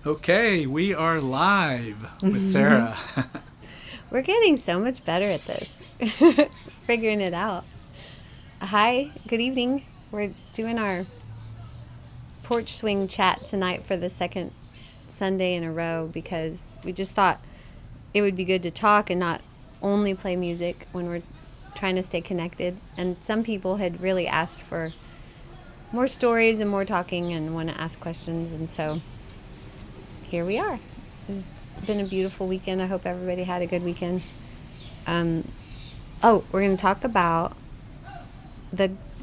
Okay, we are live with Sarah. We're getting so much better at this, figuring it out. Hi, good evening. We're doing our porch swing chat tonight for the second Sunday in a row because we just thought it would be good to talk and not only play music when we're trying to stay connected. And some people had really asked for more stories and more talking and want to ask questions. And so here we are. It's been a beautiful weekend. I hope everybody had a good weekend. We're going to talk about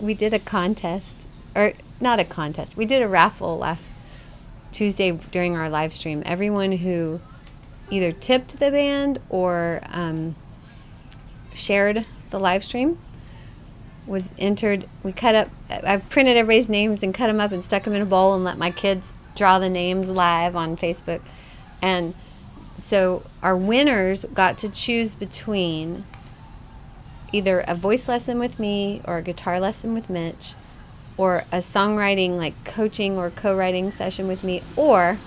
we did a contest, or not a contest. We did a raffle last Tuesday during our live stream. Everyone who either tipped the band or shared the live stream was entered. I printed everybody's names and cut them up and stuck them in a bowl and let my kids draw the names live on Facebook. And so our winners got to choose between either a voice lesson with me or a guitar lesson with Mitch or a songwriting, like coaching or co-writing session with me, or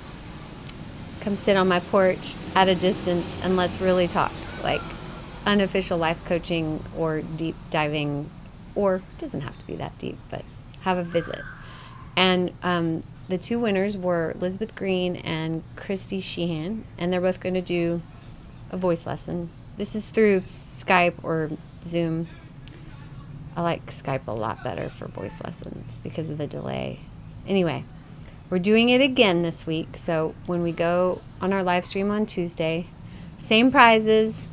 come sit on my porch at a distance and let's really talk, like unofficial life coaching or deep diving, or it doesn't have to be that deep, but have a visit. And the two winners were Elizabeth Green and Christy Sheehan, and they're both going to do a voice lesson. This is through Skype or Zoom. I like Skype a lot better for voice lessons because of the delay. Anyway, we're doing it again this week. So when we go on our live stream on Tuesday, same prizes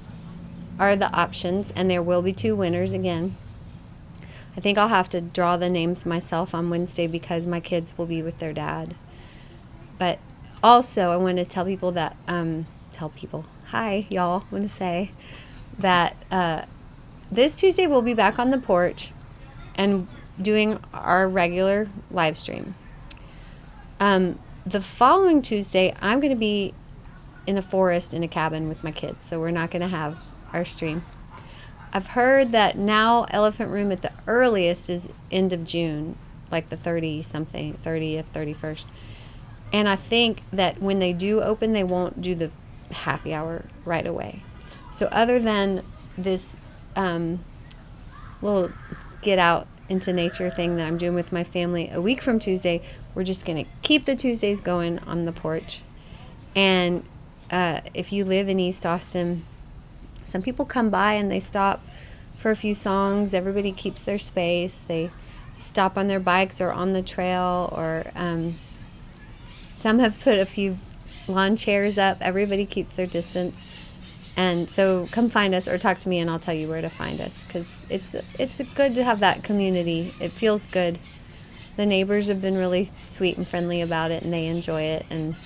are the options, and there will be two winners again. I think I'll have to draw the names myself on Wednesday because my kids will be with their dad. But also, I want to tell people that, hi, y'all, I want to say that this Tuesday we'll be back on the porch and doing our regular live stream. The following Tuesday, I'm going to be in a forest in a cabin with my kids, so we're not going to have our stream. I've heard that now Elephant Room at the earliest is end of June, like the 30th, 31st. And I think that when they do open, they won't do the happy hour right away. So other than this little get out into nature thing that I'm doing with my family a week from Tuesday, we're just going to keep the Tuesdays going on the porch. And if you live in East Austin, some people come by and they stop for a few songs. Everybody keeps their space. They stop on their bikes or on the trail, or some have put a few lawn chairs up. Everybody keeps their distance. And so come find us or talk to me and I'll tell you where to find us, because it's good to have that community. It feels good. The neighbors have been really sweet and friendly about it, and they enjoy it, and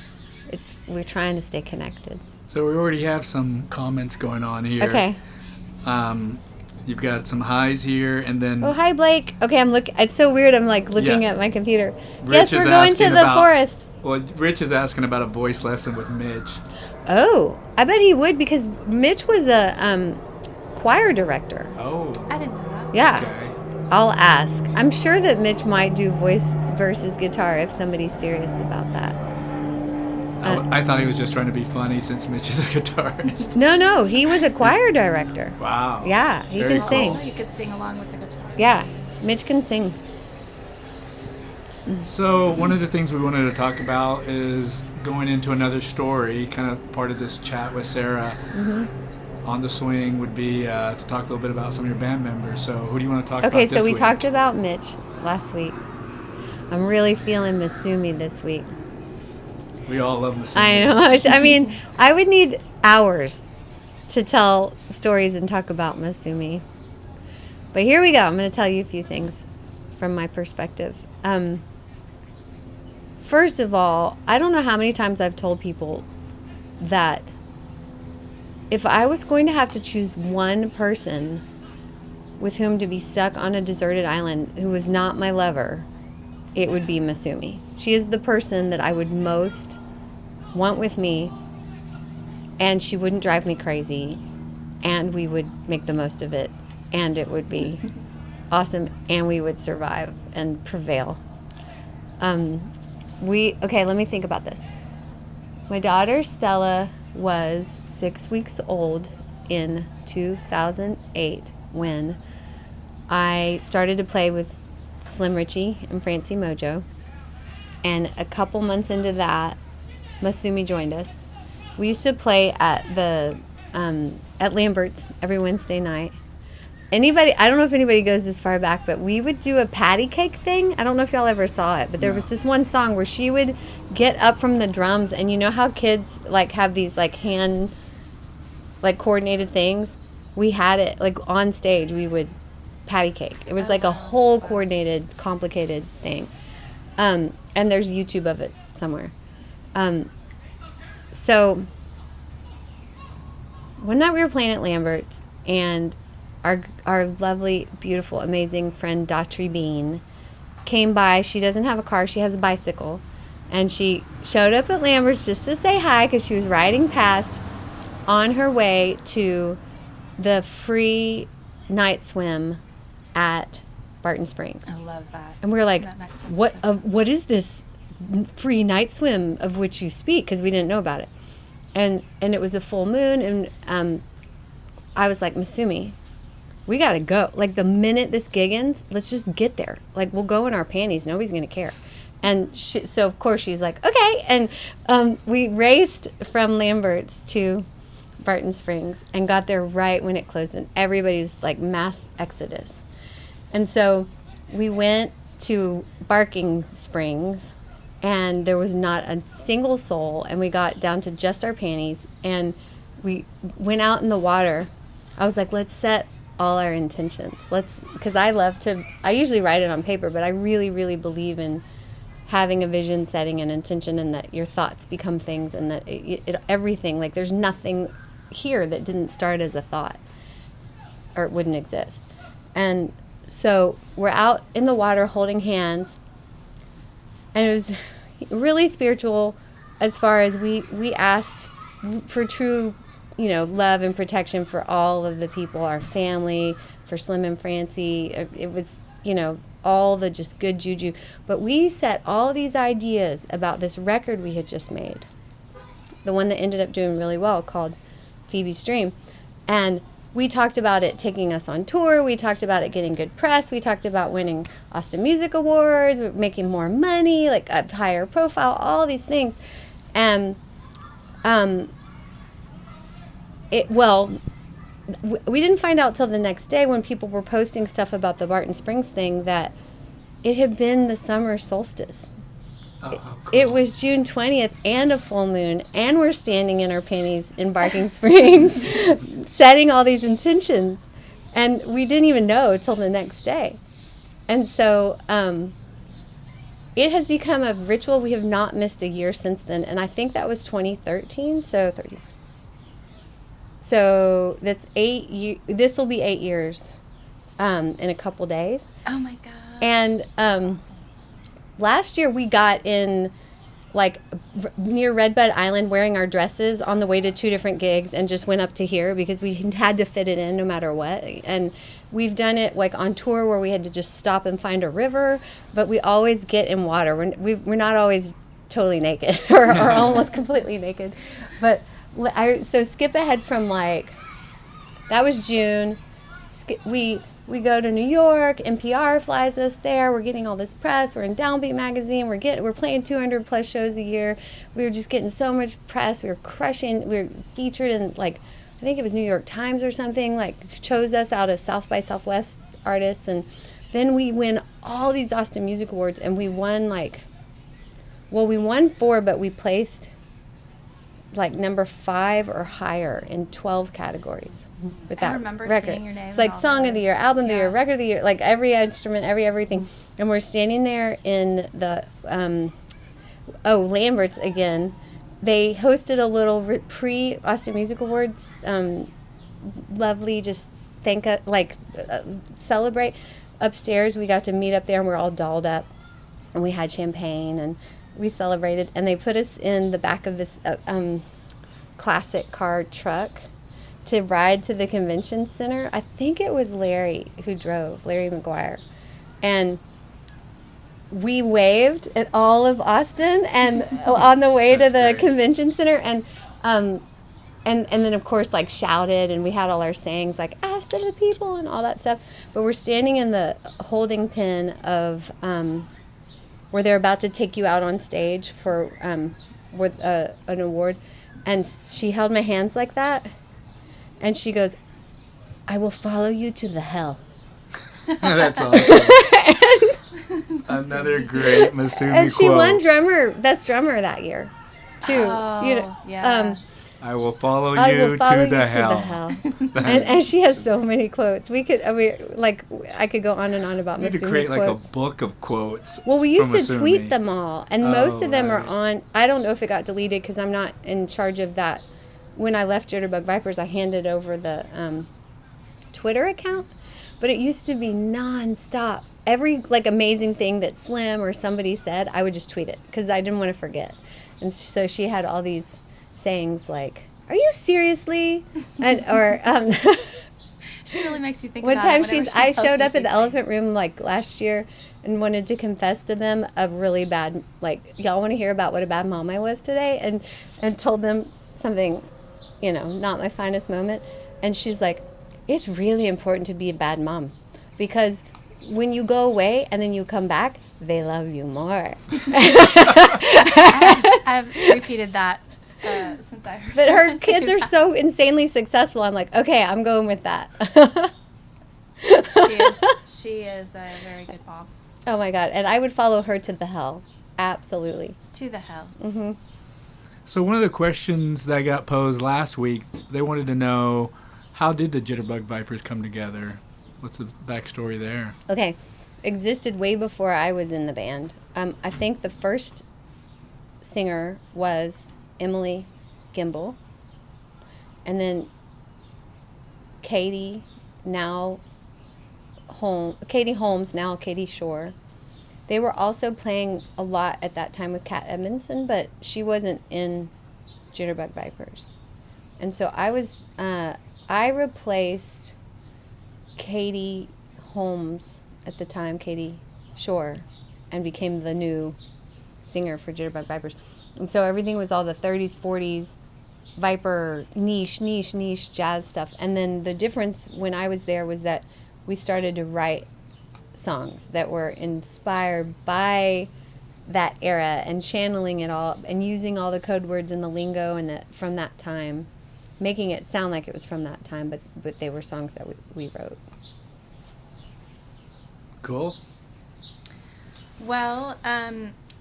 we're trying to stay connected. So we already have some comments going on here. Okay. You've got some highs here, and then... Oh, hi, Blake. Okay, I'm looking. It's so weird. I'm like looking at my computer. Rich yes, we're going to the forest. Well, Rich is asking about a voice lesson with Mitch. Oh, I bet he would, because Mitch was a choir director. Oh. I didn't know that. Yeah. Okay. I'll ask. I'm sure that Mitch might do voice versus guitar if somebody's serious about that. I thought he was just trying to be funny since Mitch is a guitarist. No, he was a choir director. Wow. Yeah, he Very can cool. sing. So you could sing along with the guitar. Yeah, Mitch can sing. So one of the things we wanted to talk about is going into another story, kind of part of this chat with Sarah. Mm-hmm. On the swing would be to talk a little bit about some of your band members. So who do you want to talk about this Okay, so we week? talked about Mitch last week. I'm really feeling Masumi this week. We all love Masumi. I know. I mean, I would need hours to tell stories and talk about Masumi. But here we go. I'm going to tell you a few things from my perspective. First of all, I don't know how many times I've told people that if I was going to have to choose one person with whom to be stuck on a deserted island who was not my lover, it would be Masumi. She is the person that I would most want with me, and she wouldn't drive me crazy, and we would make the most of it, and it would be awesome, and we would survive and prevail. Okay, let me think about this. My daughter Stella was 6 weeks old in 2008 when I started to play with Slim Richie and Francie Mojo. And a couple months into that, Masumi joined us. We used to play at Lambert's every Wednesday night. I don't know if anybody goes this far back, but we would do a patty cake thing. I don't know if y'all ever saw it, but there was this one song where she would get up from the drums, and you know how kids like have these like hand like coordinated things? We had it like on stage. We would patty cake. It was like a whole coordinated, complicated thing. And there's YouTube of it somewhere. So one night we were playing at Lambert's, and our lovely, beautiful, amazing friend Daughtry Bean came by. She doesn't have a car. She has a bicycle. And she showed up at Lambert's just to say hi because she was riding past on her way to the free night swim at Barton Springs. I love that. And we were like, That night swim what is this free night swim of which you speak? Because we didn't know about it. And it was a full moon, and I was like, Masumi, we got to go. Like, the minute this gig ends, let's just get there. Like, we'll go in our panties. Nobody's going to care. And so, of course, she's like, okay. And we raced from Lambert's to Barton Springs and got there right when it closed. And everybody's, like, mass exodus. And so we went to Barking Springs, and there was not a single soul. And we got down to just our panties. And we went out in the water. I was like, let's set all our intentions. Because I usually write it on paper, but I really, really believe in having a vision, setting an intention, and that your thoughts become things, and that everything, like there's nothing here that didn't start as a thought or it wouldn't exist. And so we're out in the water holding hands, and it was really spiritual as far as we asked for true, love and protection for all of the people, our family, for Slim and Francie. It was, all the just good juju. But we set all these ideas about this record we had just made, the one that ended up doing really well, called Phoebe's Dream. And we talked about it taking us on tour. We talked about it getting good press. We talked about winning Austin Music Awards, making more money, like a higher profile, all these things. And we didn't find out till the next day when people were posting stuff about the Barton Springs thing that it had been the summer solstice. Cool. It was June 20th and a full moon, and we're standing in our panties in Barking Springs setting all these intentions, and we didn't even know till the next day. And so it has become a ritual. We have not missed a year since then, and I think that was 2013, so that's 8 years. This will be 8 years in a couple days. Oh my gosh. And awesome. Last year we got in like near Redbud Island wearing our dresses on the way to 2 different gigs, and just went up to here because we had to fit it in no matter what. And we've done it like on tour where we had to just stop and find a river, but we always get in water. We're not always totally naked or almost completely naked. But so skip ahead from that was June. We go to New York. NPR flies us there. We're getting all this press. We're in Downbeat magazine. We're playing 200 plus shows a year. We were just getting so much press. We were crushing. We were featured in I think it was New York Times or something. Chose us out as South by Southwest artists, and then we win all these Austin Music Awards, and we won we won 4, but we placed number 5 or higher in 12 categories with that I remember record. seeing your name. It's in all song of the year, those. album of the year, Yeah. record of the year, every instrument, everything. And we're standing there in the Lambert's again. They hosted a little pre-Austin Music Awards, lovely, just celebrate. Upstairs, we got to meet up there, and we're all dolled up, and we had champagne, and we celebrated, and they put us in the back of this classic car truck to ride to the convention center. I think it was Larry who drove, Larry McGuire. And we waved at all of Austin and on the way to That's the great. convention center, and then of course like shouted, and we had all our sayings like "ask to the people" and all that stuff. But we're standing in the holding pen of where they're about to take you out on stage for with an award, and she held my hands like that, and she goes, "I will follow you to the hell." That's awesome. Another great Masumi And she quote. won best drummer that year, too. Oh, yeah. I will follow you, I will follow to, you the to hell. the hell. And she has so many quotes. I could go on and on about You need to Masumi create like quotes. a book of quotes. Well, we used from to Masumi. tweet them all, and most of them are right. on. I don't know if it got deleted because I'm not in charge of that. When I left Jitterbug Vipers, I handed over the Twitter account, but it used to be nonstop. Every like amazing thing that Slim or somebody said, I would just tweet it because I didn't want to forget. And so she had all these sayings like, "Are you seriously?" or She really makes you think one about time it whenever she I tells showed you up at the these elephant things. room like last year and wanted to confess to them a really bad, like, y'all want to hear about what a bad mom I was today, and told them something, not my finest moment. And she's like, "It's really important to be a bad mom because when you go away and then you come back, they love you more." I've repeated that since I heard But her say kids are that. so insanely successful. I'm like, okay, I'm going with that. She is a very good mom. Oh my God. And I would follow her to the hell. Absolutely. To the hell. Mm-hmm. So one of the questions that got posed last week, they wanted to know, how did the Jitterbug Vipers come together? What's the backstory there? Okay. Existed way before I was in the band. I think the first singer was Emily Gimbel. And then Katie Holmes, now Katie Shore. They were also playing a lot at that time with Kat Edmondson, but she wasn't in Jitterbug Vipers. And so I replaced Katie Holmes at the time, Katie Shore, and became the new singer for Jitterbug Vipers. And so everything was all the 30s, 40s, Viper niche jazz stuff. And then the difference when I was there was that we started to write songs that were inspired by that era and channeling it all and using all the code words and the lingo and from that time, making it sound like it was from that time, but they were songs that we wrote. Cool. Well,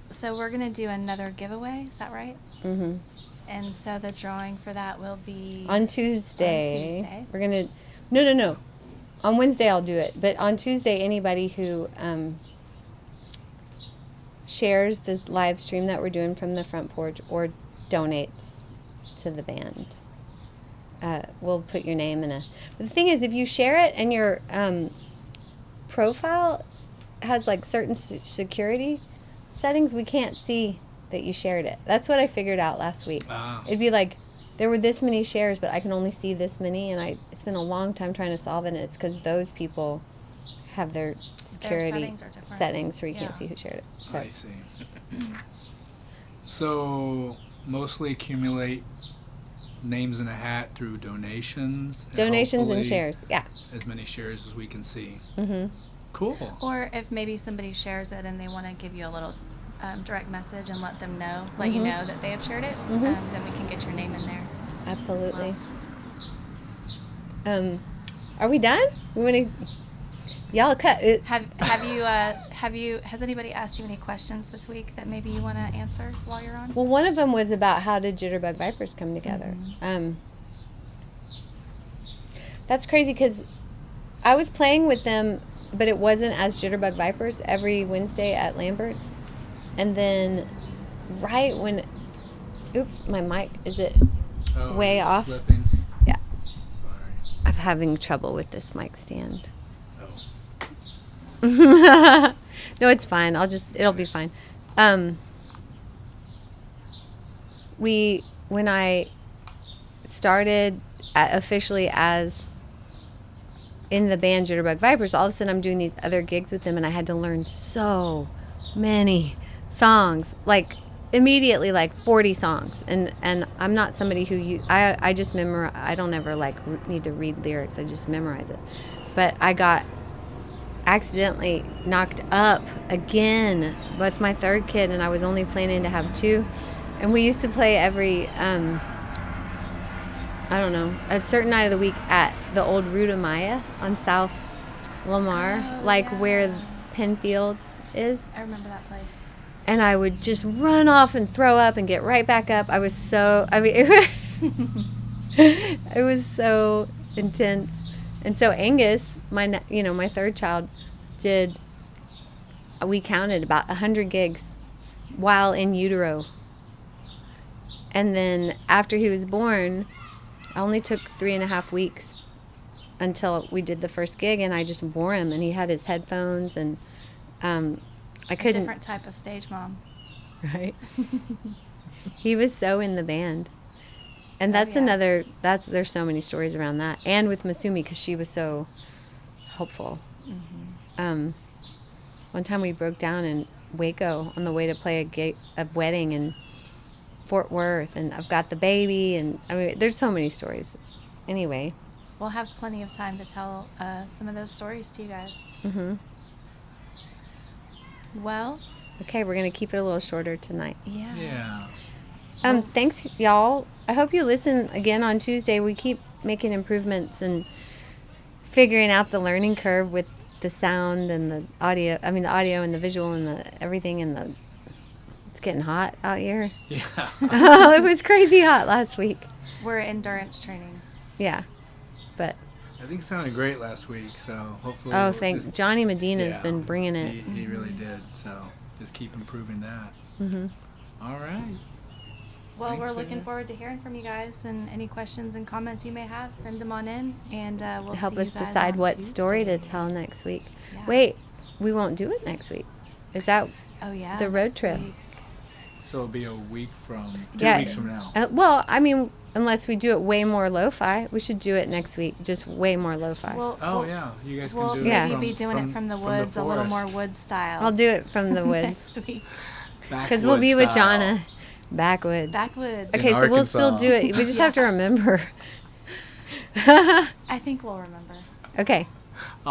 so we're going to do another giveaway. Is that right? Mm-hmm. And so the drawing for that will be On Tuesday. On Tuesday. We're going to... No. On Wednesday I'll do it. But on Tuesday, anybody who shares the live stream that we're doing from the front porch or donates to the band, we'll put your name in a... But the thing is, if you share it and your profile has like certain security settings, we can't see that you shared it. That's what I figured out last week. Ah. It'd be like, there were this many shares, but I can only see this many, and it's been a long time trying to solve it, and it's because those people have their security settings are different. settings where you can't Yeah. see who shared it. So, I see. So mostly accumulate names in a hat through donations. donations and hopefully shares, yeah. As many shares as we can see. Mm-hmm. Cool. Or if maybe somebody shares it and they want to give you a little direct message and let you Mm-hmm. know that they have shared it, Mhm. then we can get your name in there. Absolutely. Are we done? We want to... Y'all cut it. Has anybody asked you any questions this week that maybe you want to answer while you're on? Well, one of them was about how did Jitterbug Vipers come together. That's crazy because I was playing with them, but it wasn't as Jitterbug Vipers every Wednesday at Lambert's. And then right when... Oops, my mic, is it way you're off? Slipping. Yeah. Sorry. I'm having trouble with this mic stand. Oh. No, it's fine. It'll be fine. When I started officially as in the band Jitterbug Vipers, all of a sudden I'm doing these other gigs with them, and I had to learn so many songs, like immediately like 40 songs, and I'm not somebody who I just memorize. I don't ever like need to read lyrics. I just memorize it. But I got accidentally knocked up again with my third kid, and I was only planning to have two, and we used to play every I don't know, a certain night of the week at the old Ruta Maya on South Lamar, where Penfields is. I remember that place. And I would just run off and throw up and get right back up. I was it was so intense. And so Angus, my third child, we counted about 100 gigs while in utero. And then after he was born, I only took 3.5 weeks until we did the first gig, and I just wore him, and he had his headphones, and I couldn't. Different type of stage mom. Right. He was so in the band. And that's yeah. there's so many stories around that. And with Masumi, because she was so helpful. Mm-hmm. One time we broke down in Waco on the way to play a wedding in Fort Worth, and I've got the baby, and I mean, there's so many stories. Anyway. We'll have plenty of time to tell some of those stories to you guys. Mm-hmm. Well. Okay, we're going to keep it a little shorter tonight. Yeah. Yeah. Thanks, y'all. I hope you listen again on Tuesday. We keep making improvements and figuring out the learning curve with the sound and the audio. I mean, the audio and the visual and the everything, and it's getting hot out here. Yeah. It was crazy hot last week. We're endurance training. Yeah. But I think it sounded great last week, so hopefully. oh, thanks. Johnny Medina's been bringing it. He really did. So just keep improving that. Mm-hmm. All right. Well, Thanks, we're looking Sarah. forward to hearing from you guys, and any questions and comments you may have, send them on in, and we'll Help see us you guys decide on what Tuesday. story to tell next week. Yeah. Wait, we won't do it next week. Is that Oh yeah. the road next trip? week. So it'll be a week from 2 Yeah. weeks from now. Well, I mean, unless we do it way more lo-fi, we should do it next week. Just way more lo-fi. We'll, Yeah, you guys we'll can do Yeah. it. maybe be doing it from the woods, a little more forest. wood style. I'll do it from the woods. next week. Because we'll be with Backwoods Jonna. Backwoods. Backwoods. Okay, so we'll still Arkansas. do it. We just have to remember. I think we'll remember. Okay.